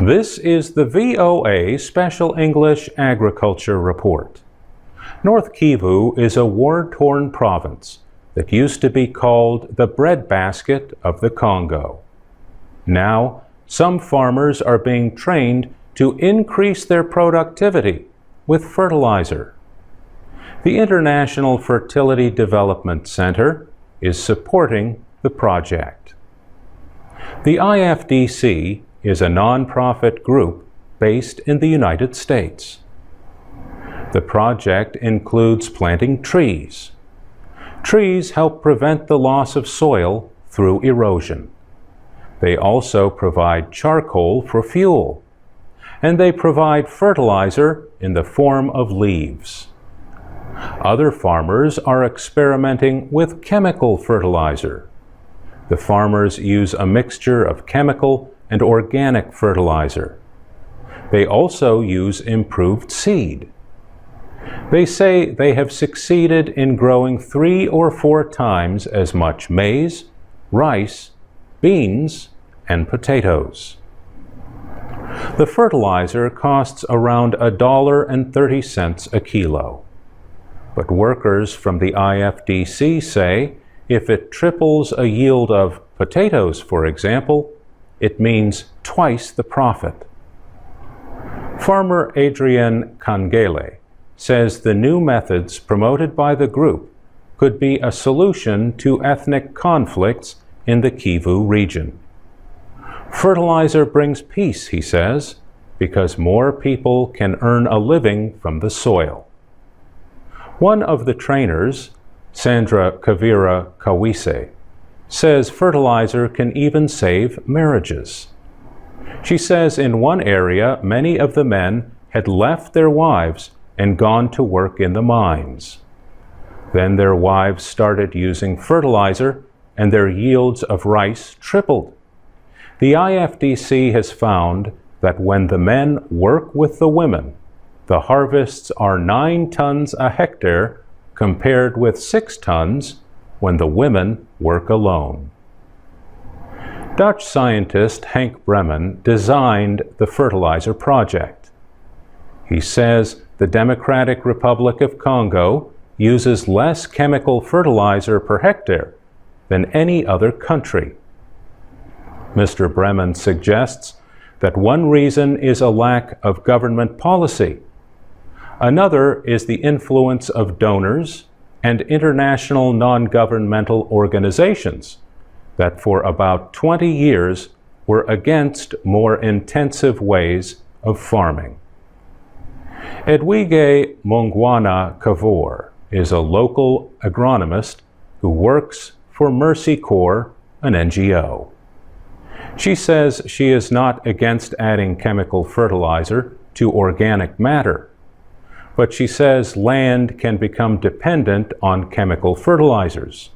This is the VOA Special English Agriculture Report. North Kivu is a war-torn province that used to be called the breadbasket of the Congo. Now, some farmers are being trained to increase their productivity with fertilizer. The International Fertility Development Center is supporting the project. The IFDC is a nonprofit group based in the United States. The project includes planting trees. Trees help prevent the loss of soil through erosion. They also provide charcoal for fuel, and they provide fertilizer in the form of leaves. Other farmers are experimenting with chemical fertilizer. The farmers use a mixture of chemical and organic fertilizer. They also use improved seed. They say they have succeeded in growing 3 or 4 times as much maize, rice, beans, and potatoes. The fertilizer costs around $1.30 a kilo. But workers from the IFDC say if it triples a yield of potatoes, for example, it means twice the profit. Farmer Adrian Kangele says the new methods promoted by the group could be a solution to ethnic conflicts in the Kivu region. Fertilizer brings peace, he says, because more people can earn a living from the soil. One of the trainers, Sandra Kavira says fertilizer can even save marriages. She says in one area, many of the men had left their wives and gone to work in the mines. Then their wives started using fertilizer and their yields of rice tripled. The IFDC has found that when the men work with the women, the harvests are 9 tons a hectare compared with 6 tons when the women work alone. Dutch scientist Henk Bremen designed the fertilizer project. He says the Democratic Republic of Congo uses less chemical fertilizer per hectare than any other country. Mr. Bremen suggests that one reason is a lack of government policy. Another is the influence of donors and international non-governmental organizations that for about 20 years were against more intensive ways of farming. Edwige Mongwana Kavor is a local agronomist who works for Mercy Corps, an NGO. She says she is not against adding chemical fertilizer to organic matter, but she says land can become dependent on chemical fertilizers,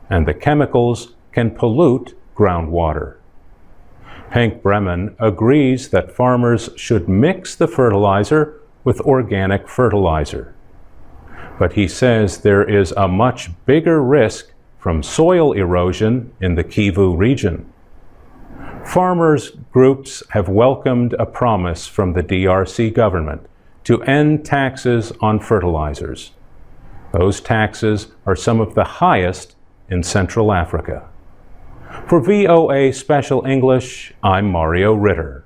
and the chemicals can pollute groundwater. Henk Bremen agrees that farmers should mix the fertilizer with organic fertilizer. But he says there is a much bigger risk from soil erosion in the Kivu region. Farmers groups have welcomed a promise from the DRC government to end taxes on fertilizers. Those taxes are some of the highest in Central Africa. For VOA Special English, I'm Mario Ritter.